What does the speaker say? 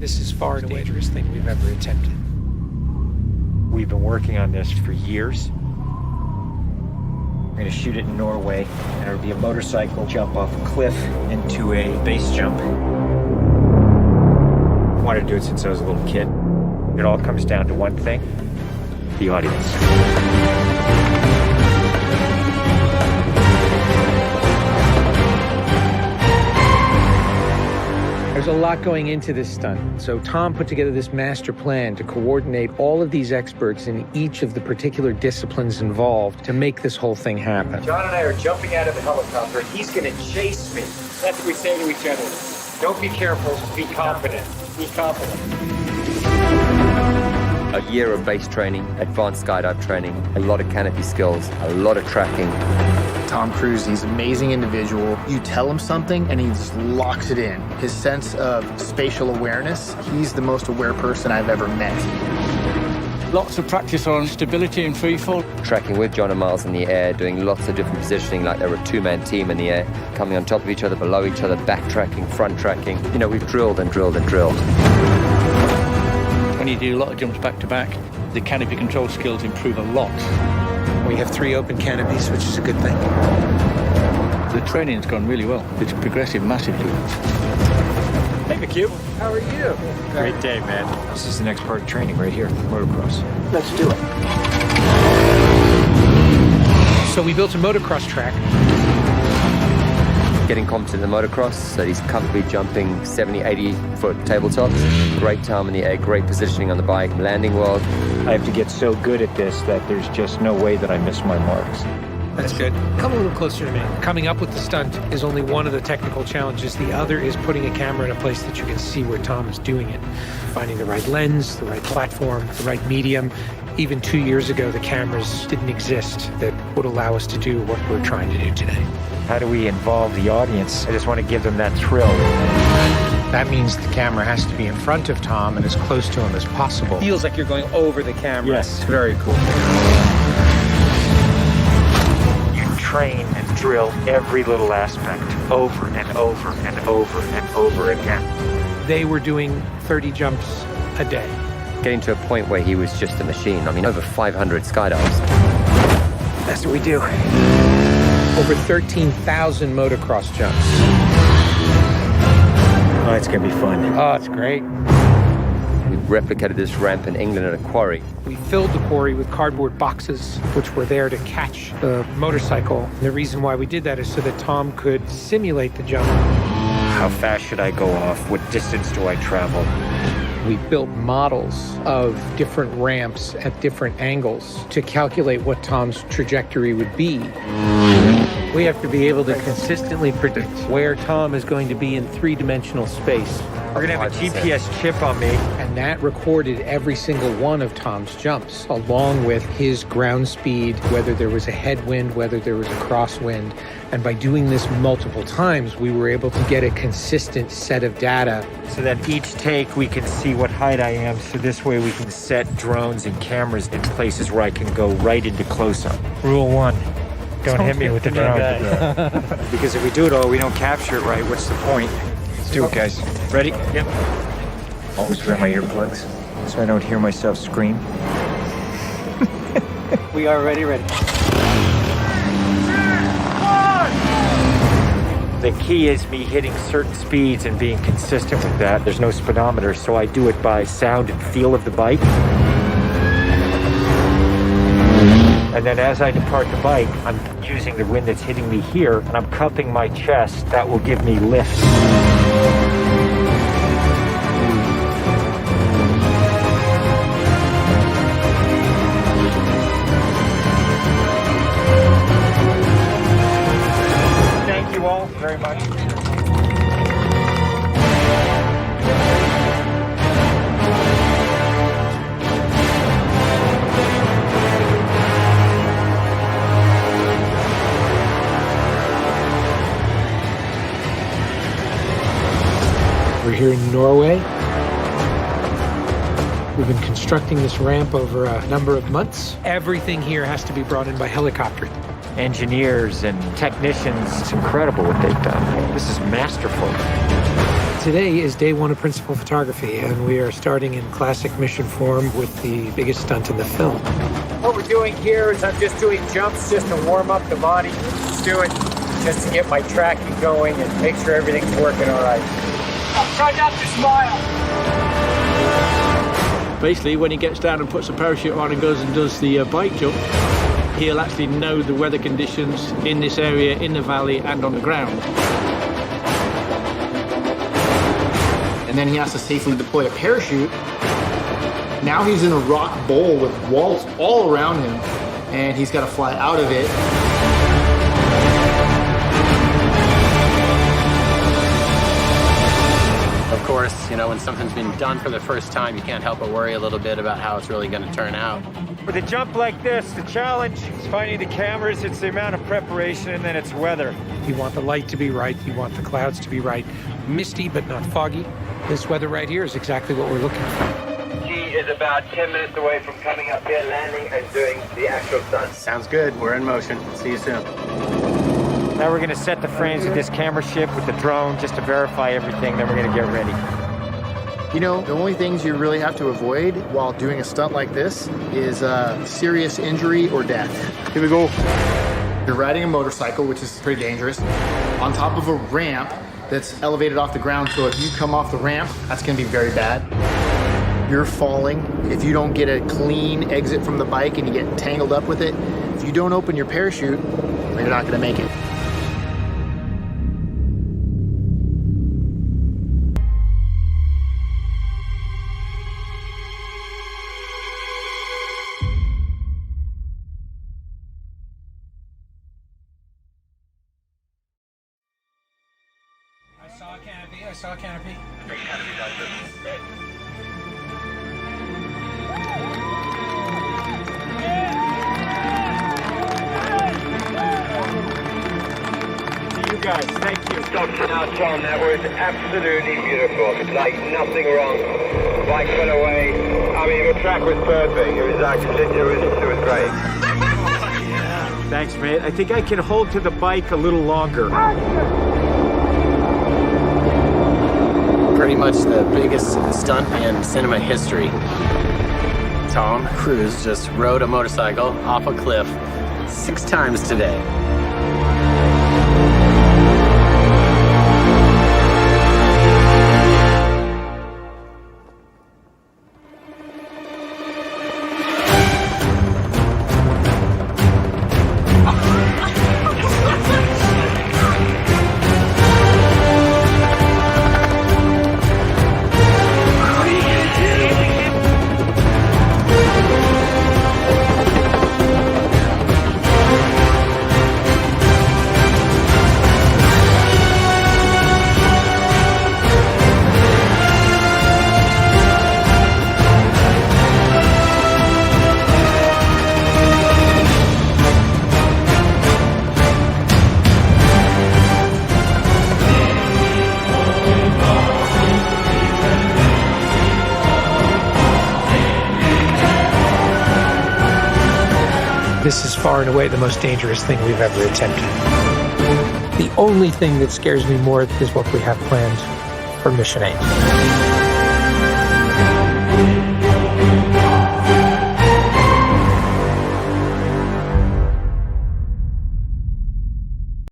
This is far and away the dangerous thing we've ever attempted. We've been working on this for years. We're gonna shoot it in Norway, and it'll be a motorcycle jump off a cliff into a base jump. I wanted to do it since I was a little kid. It all comes down to one thing: the audience. There's a lot going into this stunt. So Tom put together this master plan to coordinate all of these experts in each of the particular disciplines involved to make this whole thing happen. John and I are jumping out of the helicopter, and he's gonna chase me. That's what we say to each other. Don't be careful, be confident. Be confident. A year of base training, advanced skydive training, a lot of canopy skills, a lot of tracking. Tom Cruise, he's an amazing individual. You tell him something and he just locks it in. His sense of spatial awareness, he's the most aware person I've ever met. Lots of practice on stability and freefall. Tracking with John and Miles in the air, doing lots of different positioning like they're a two-man team in the air, coming on top of each other, below each other, backtracking, front tracking. You know, we've drilled and drilled and drilled. When you do a lot of jumps back to back, the canopy control skills improve a lot. We have 3 open canopies, which is a good thing. The training's gone really well. It's progressive massively. Hey, McHugh. How are you? Great day, man. This is the next part of training right here, motocross. Let's do it. So we built a motocross track. Getting competent in the motocross, so he's comfortably jumping 70, 80-foot tabletops. Great time in the air, great positioning on the bike, landing well. I have to get so good at this that there's just no way that I miss my marks. That's good. Come a little closer to me. Coming up with the stunt is only one of the technical challenges. The other is putting a camera in a place that you can see where Tom is doing it. Finding the right lens, the right platform, the right medium. Even 2 years ago, the cameras didn't exist that would allow us to do what we're trying to do today. How do we involve the audience? I just want to give them that thrill. That means the camera has to be in front of Tom and as close to him as possible. Feels like you're going over the camera. Yes, very cool. You train and drill every little aspect over and over and over and over again. They were doing 30 jumps a day. Getting to a point where he was just a machine. I mean, over 500 skydives. That's what we do. Over 13,000 motocross jumps. Oh, it's gonna be fun. Oh, it's great. We replicated this ramp in England at a quarry. We filled the quarry with cardboard boxes, which were there to catch the motorcycle. And the reason why we did that is so that Tom could simulate the jump. How fast should I go off? What distance do I travel? We built models of different ramps at different angles to calculate what Tom's trajectory would be. We have to be able to consistently predict where Tom is going to be in 3-dimensional space. We're gonna have a GPS chip on me. And that recorded every single one of Tom's jumps, along with his ground speed, whether there was a headwind, whether there was a crosswind. And by doing this multiple times, we were able to get a consistent set of data. So that each take we can see what height I am, so this way we can set drones and cameras in places where I can go right into close-up. Rule 1, don't hit me with the drone. Because if we do it all, we don't capture it right, what's the point? Let's do it, guys. Ready? Yep. Always wear my earplugs so I don't hear myself scream. We are ready. The key is me hitting certain speeds and being consistent with that. There's no speedometer, so I do it by sound and feel of the bike. And then as I depart the bike, I'm using the wind that's hitting me here, and I'm cupping my chest. That will give me lift. Thank you all very much. We're here in Norway. We've been constructing this ramp over a number of months. Everything here has to be brought in by helicopter. Engineers and technicians, it's incredible what they've done. This is masterful. Today is day one of principal photography, and we are starting in classic mission form with the biggest stunt in the film. What we're doing here is I'm just doing jumps just to warm up the body. Just do it just to get my tracking going and make sure everything's working all right. Try not to smile. Basically, when he gets down and puts a parachute on and goes and does the bike jump, he'll actually know the weather conditions in this area, in the valley, and on the ground. And then he has to safely deploy a parachute. Now he's in a rock bowl with walls all around him, and he's got to fly out of it. Of course, you know, when something's been done for the first time, you can't help but worry a little bit about how it's really going to turn out. With a jump like this, the challenge is finding the cameras, it's the amount of preparation, and then it's weather. You want the light to be right, you want the clouds to be right. Misty, but not foggy. This weather right here is exactly what we're looking for. He is about 10 minutes away from coming up here, landing, and doing the actual stunt. Sounds good. We're in motion. See you soon. Now we're going to set the frames with this camera ship with the drone just to verify everything, then we're going to get ready. You know, the only things you really have to avoid while doing a stunt like this is serious injury or death. Here we go. You're riding a motorcycle, which is pretty dangerous, on top of a ramp that's elevated off the ground, so if you come off the ramp, that's going to be very bad. You're falling. If you don't get a clean exit from the bike and you get tangled up with it, if you don't open your parachute, you're not going to make it. I saw a canopy. See you guys, thank you. Dr. Now, Tom, that was absolutely beautiful. Like nothing wrong. Bike went away. I mean, the track was perfect. It was actually, it was great. Thanks, mate. I think I can hold to the bike a little longer. Pretty much the biggest stunt in cinema history. Tom Cruise just rode a motorcycle off a cliff 6 times today. This is far and away the most dangerous thing we've ever attempted. The only thing that scares me more is what we have planned for Mission 8.